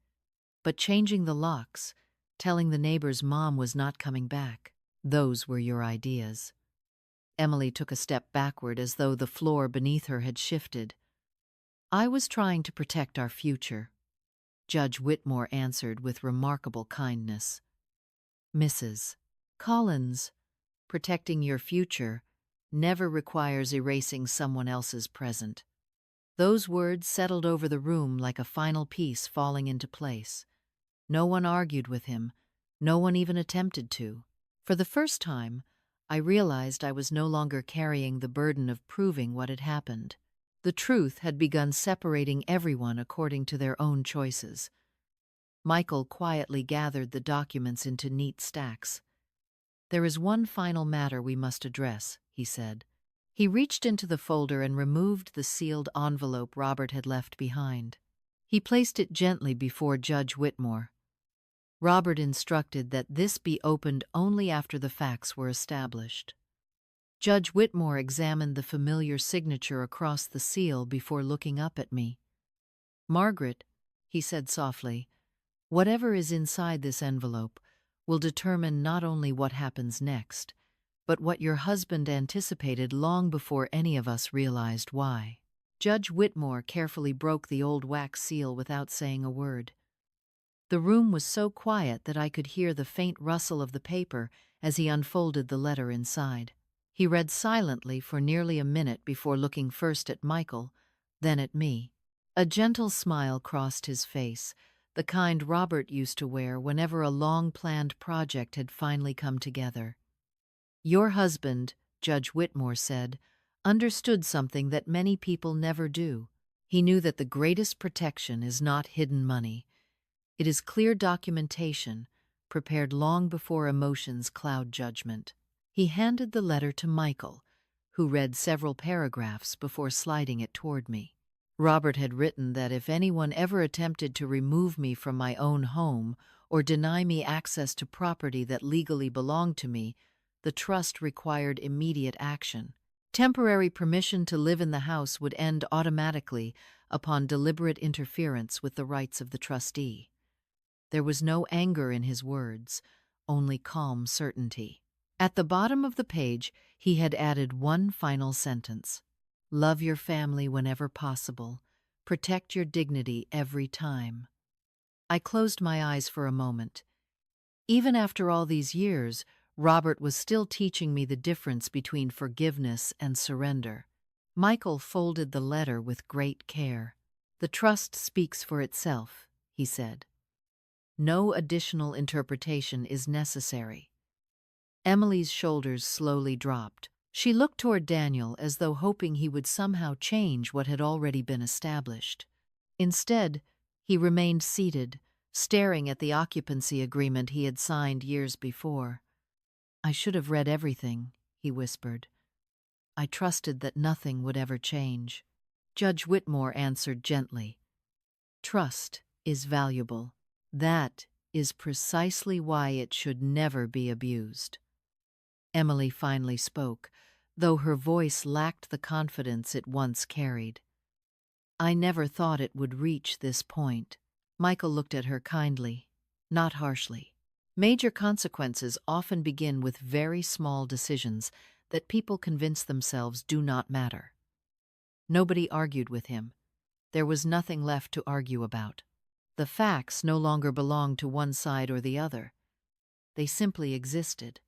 But changing the locks, telling the neighbors Mom was not coming back, those were your ideas." Emily took a step backward as though the floor beneath her had shifted. "I was trying to protect our future," Judge Whitmore answered with remarkable kindness. "Mrs. Collins, protecting your future never requires erasing someone else's present." Those words settled over the room like a final piece falling into place. No one argued with him. No one even attempted to. For the first time, I realized I was no longer carrying the burden of proving what had happened. The truth had begun separating everyone according to their own choices. Michael quietly gathered the documents into neat stacks. "There is one final matter we must address," he said. He reached into the folder and removed the sealed envelope Robert had left behind. He placed it gently before Judge Whitmore. Robert instructed that this be opened only after the facts were established. Judge Whitmore examined the familiar signature across the seal before looking up at me. "Margaret," he said softly, "whatever is inside this envelope will determine not only what happens next, but what your husband anticipated long before any of us realized why." Judge Whitmore carefully broke the old wax seal without saying a word. The room was so quiet that I could hear the faint rustle of the paper as he unfolded the letter inside. He read silently for nearly a minute before looking first at Michael, then at me. A gentle smile crossed his face, the kind Robert used to wear whenever a long-planned project had finally come together. "Your husband," Judge Whitmore said, "understood something that many people never do. He knew that the greatest protection is not hidden money. It is clear documentation, prepared long before emotions cloud judgment." He handed the letter to Michael, who read several paragraphs before sliding it toward me. Robert had written that if anyone ever attempted to remove me from my own home or deny me access to property that legally belonged to me, the trust required immediate action. Temporary permission to live in the house would end automatically upon deliberate interference with the rights of the trustee. There was no anger in his words, only calm certainty. At the bottom of the page, he had added one final sentence: "Love your family whenever possible. Protect your dignity every time." I closed my eyes for a moment. Even after all these years, Robert was still teaching me the difference between forgiveness and surrender. Michael folded the letter with great care. "The trust speaks for itself," he said. "No additional interpretation is necessary." Emily's shoulders slowly dropped. She looked toward Daniel as though hoping he would somehow change what had already been established. Instead, he remained seated, staring at the occupancy agreement he had signed years before. "I should have read everything," he whispered. "I trusted that nothing would ever change." Judge Whitmore answered gently, "Trust is valuable. That is precisely why it should never be abused." Emily finally spoke, though her voice lacked the confidence it once carried. "I never thought it would reach this point." Michael looked at her kindly, not harshly. "Major consequences often begin with very small decisions that people convince themselves do not matter." Nobody argued with him. There was nothing left to argue about. The facts no longer belonged to one side or the other. They simply existed.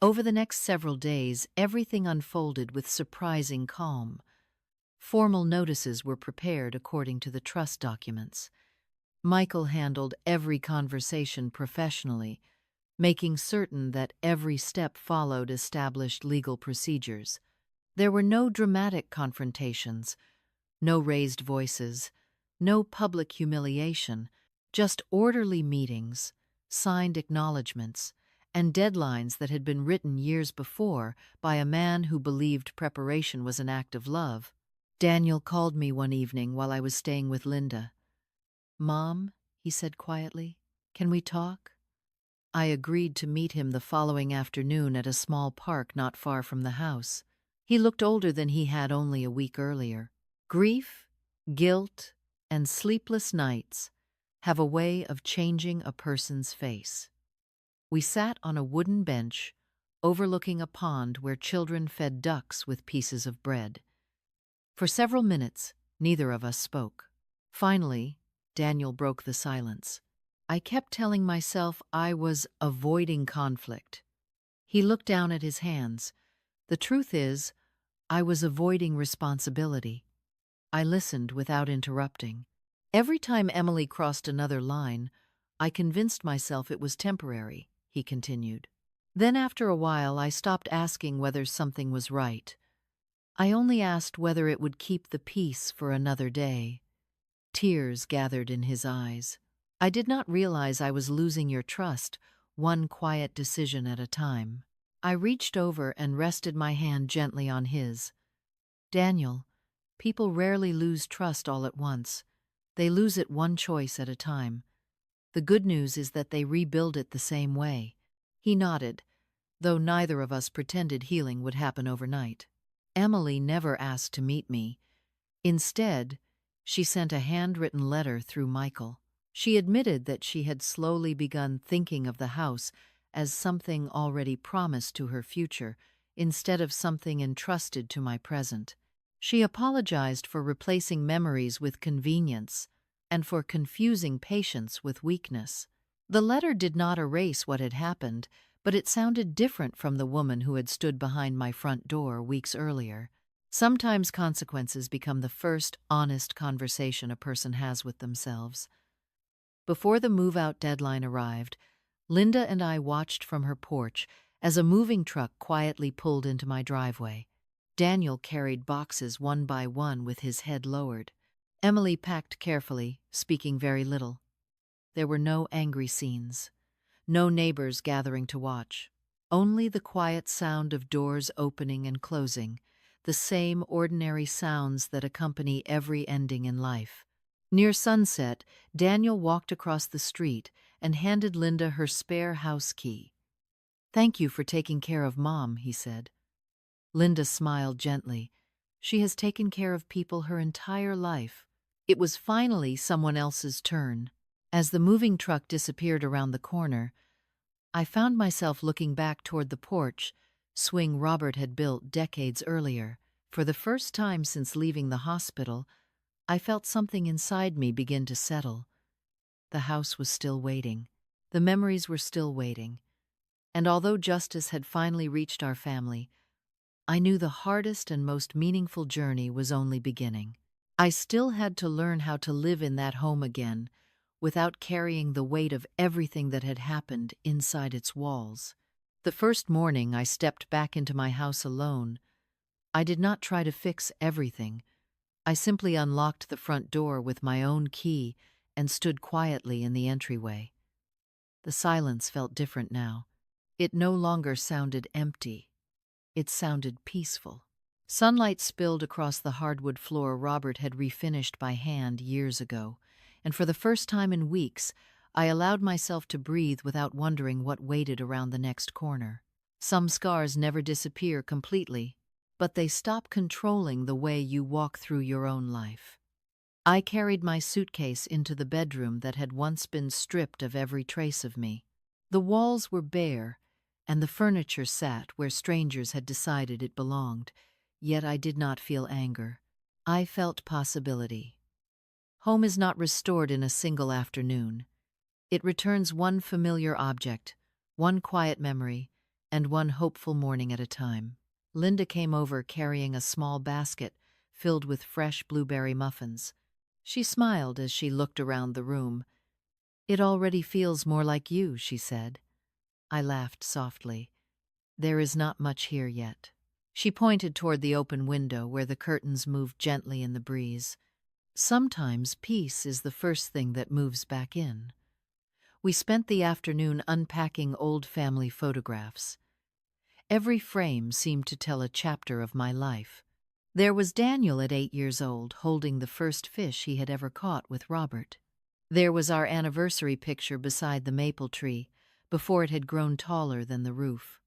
Over the next several days, everything unfolded with surprising calm. Formal notices were prepared according to the trust documents. Michael handled every conversation professionally, making certain that every step followed established legal procedures. There were no dramatic confrontations, no raised voices, no public humiliation, just orderly meetings, signed acknowledgments, and deadlines that had been written years before by a man who believed preparation was an act of love. Daniel called me one evening while I was staying with Linda. "Mom," he said quietly, "can we talk?" I agreed to meet him the following afternoon at a small park not far from the house. He looked older than he had only a week earlier. Grief, guilt, and sleepless nights have a way of changing a person's face. We sat on a wooden bench overlooking a pond where children fed ducks with pieces of bread. For several minutes, neither of us spoke. Finally, Daniel broke the silence. I kept telling myself I was avoiding conflict. He looked down at his hands. The truth is, I was avoiding responsibility. I listened without interrupting. Every time Emily crossed another line, I convinced myself it was temporary, he continued. Then after a while I stopped asking whether something was right. I only asked whether it would keep the peace for another day. Tears gathered in his eyes. I did not realize I was losing your trust, one quiet decision at a time. I reached over and rested my hand gently on his. Daniel, people rarely lose trust all at once. They lose it one choice at a time. The good news is that they rebuild it the same way. He nodded, though neither of us pretended healing would happen overnight. Emily never asked to meet me. Instead, she sent a handwritten letter through Michael. She admitted that she had slowly begun thinking of the house as something already promised to her future, instead of something entrusted to my present. She apologized for replacing memories with convenience and for confusing patience with weakness. The letter did not erase what had happened, but it sounded different from the woman who had stood behind my front door weeks earlier. Sometimes consequences become the first honest conversation a person has with themselves. Before the move-out deadline arrived, Linda and I watched from her porch as a moving truck quietly pulled into my driveway. Daniel carried boxes one by one with his head lowered. Emily packed carefully, speaking very little. There were no angry scenes, no neighbors gathering to watch, only the quiet sound of doors opening and closing, the same ordinary sounds that accompany every ending in life. Near sunset, Daniel walked across the street and handed Linda her spare house key. "Thank you for taking care of Mom," he said. Linda smiled gently. She has taken care of people her entire life. It was finally someone else's turn. As the moving truck disappeared around the corner, I found myself looking back toward the porch, swing Robert had built decades earlier. For the first time since leaving the hospital, I felt something inside me begin to settle. The house was still waiting. The memories were still waiting. And although justice had finally reached our family, I knew the hardest and most meaningful journey was only beginning. I still had to learn how to live in that home again, without carrying the weight of everything that had happened inside its walls. The first morning I stepped back into my house alone, I did not try to fix everything. I simply unlocked the front door with my own key and stood quietly in the entryway. The silence felt different now. It no longer sounded empty. It sounded peaceful. Sunlight spilled across the hardwood floor Robert had refinished by hand years ago, and for the first time in weeks, I allowed myself to breathe without wondering what waited around the next corner. Some scars never disappear completely, but they stop controlling the way you walk through your own life. I carried my suitcase into the bedroom that had once been stripped of every trace of me. The walls were bare, and the furniture sat where strangers had decided it belonged, yet I did not feel anger. I felt possibility. Home is not restored in a single afternoon. It returns one familiar object, one quiet memory, and one hopeful morning at a time. Linda came over carrying a small basket filled with fresh blueberry muffins. She smiled as she looked around the room. "It already feels more like you," she said. I laughed softly. "There is not much here yet." She pointed toward the open window where the curtains moved gently in the breeze. Sometimes peace is the first thing that moves back in. We spent the afternoon unpacking old family photographs. Every frame seemed to tell a chapter of my life. There was Daniel at 8 years old, holding the first fish he had ever caught with Robert. There was our anniversary picture beside the maple tree, before it had grown taller than the roof.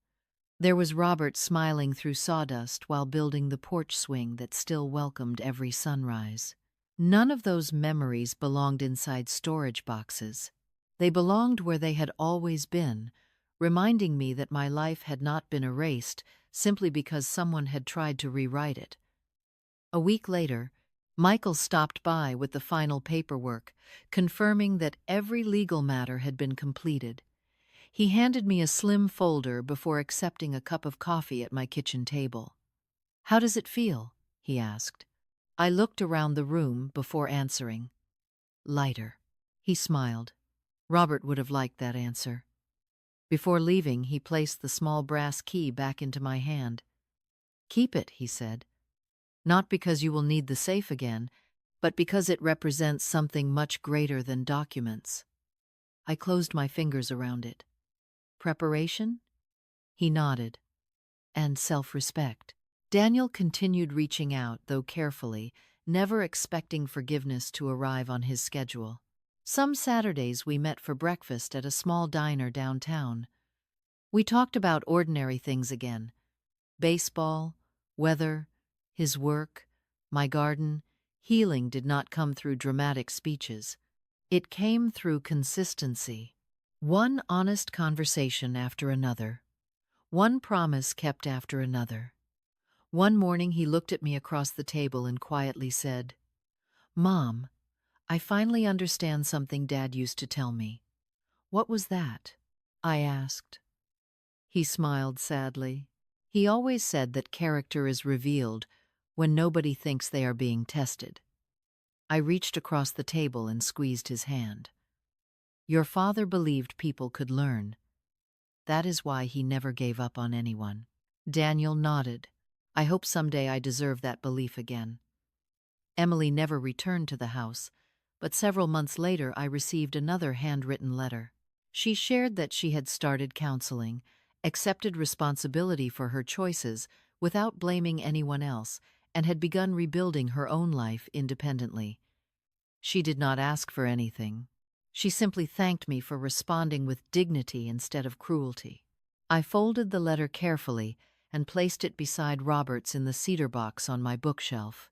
There was Robert smiling through sawdust while building the porch swing that still welcomed every sunrise. None of those memories belonged inside storage boxes. They belonged where they had always been, reminding me that my life had not been erased simply because someone had tried to rewrite it. A week later, Michael stopped by with the final paperwork, confirming that every legal matter had been completed. He handed me a slim folder before accepting a cup of coffee at my kitchen table. "How does it feel?" he asked. I looked around the room before answering. "Lighter." He smiled. Robert would have liked that answer. Before leaving, he placed the small brass key back into my hand. "Keep it," he said, "not because you will need the safe again, but because it represents something much greater than documents." I closed my fingers around it. "Preparation?" He nodded. "And self-respect." Daniel continued reaching out, though carefully, never expecting forgiveness to arrive on his schedule. Some Saturdays we met for breakfast at a small diner downtown. We talked about ordinary things again: baseball, weather, his work, my garden. Healing did not come through dramatic speeches. It came through consistency. One honest conversation after another. One promise kept after another. One morning he looked at me across the table and quietly said, "Mom, I finally understand something Dad used to tell me." "What was that?" I asked. He smiled sadly. "He always said that character is revealed when nobody thinks they are being tested." I reached across the table and squeezed his hand. "Your father believed people could learn. That is why he never gave up on anyone." Daniel nodded. "I hope someday I deserve that belief again." Emily never returned to the house, but several months later I received another handwritten letter. She shared that she had started counseling, accepted responsibility for her choices without blaming anyone else, and had begun rebuilding her own life independently. She did not ask for anything. She simply thanked me for responding with dignity instead of cruelty. I folded the letter carefully and placed it beside Robert's in the cedar box on my bookshelf.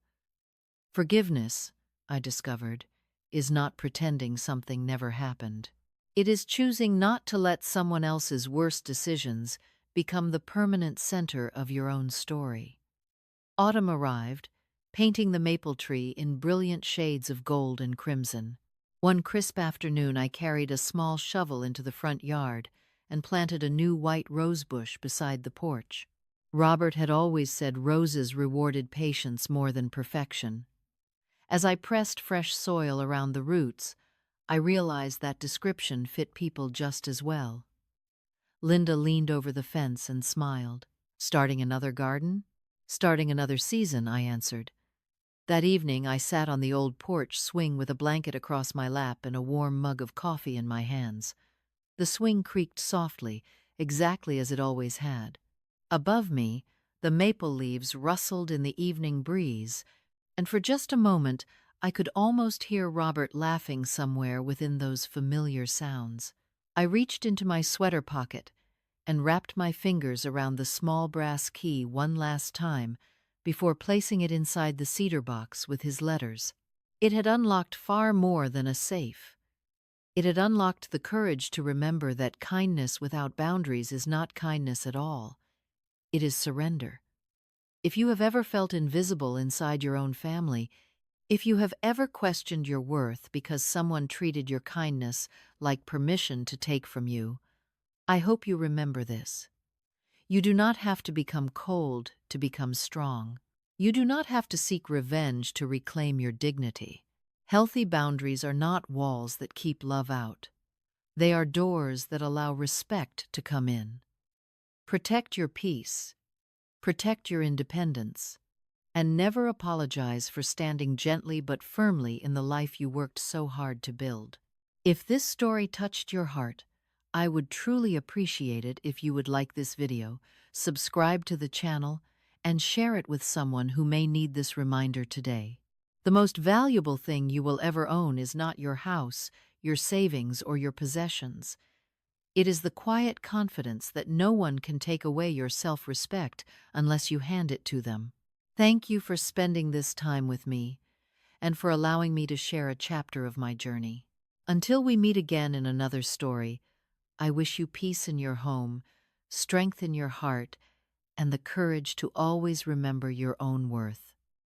Forgiveness, I discovered, is not pretending something never happened. It is choosing not to let someone else's worst decisions become the permanent center of your own story. Autumn arrived, painting the maple tree in brilliant shades of gold and crimson. One crisp afternoon I carried a small shovel into the front yard and planted a new white rose bush beside the porch. Robert had always said roses rewarded patience more than perfection. As I pressed fresh soil around the roots, I realized that description fit people just as well. Linda leaned over the fence and smiled. "Starting another garden?" "Starting another season," I answered. That evening I sat on the old porch swing with a blanket across my lap and a warm mug of coffee in my hands. The swing creaked softly, exactly as it always had. Above me, the maple leaves rustled in the evening breeze, and for just a moment I could almost hear Robert laughing somewhere within those familiar sounds. I reached into my sweater pocket and wrapped my fingers around the small brass key one last time before placing it inside the cedar box with his letters. It had unlocked far more than a safe. It had unlocked the courage to remember that kindness without boundaries is not kindness at all. It is surrender. If you have ever felt invisible inside your own family, if you have ever questioned your worth because someone treated your kindness like permission to take from you, I hope you remember this. You do not have to become cold to become strong. You do not have to seek revenge to reclaim your dignity. Healthy boundaries are not walls that keep love out. They are doors that allow respect to come in. Protect your peace. Protect your independence. And never apologize for standing gently but firmly in the life you worked so hard to build. If this story touched your heart, I would truly appreciate it if you would like this video, subscribe to the channel, and share it with someone who may need this reminder today. The most valuable thing you will ever own is not your house, your savings, or your possessions. It is the quiet confidence that no one can take away your self-respect unless you hand it to them. Thank you for spending this time with me and for allowing me to share a chapter of my journey. Until we meet again in another story, I wish you peace in your home, strength in your heart, and the courage to always remember your own worth.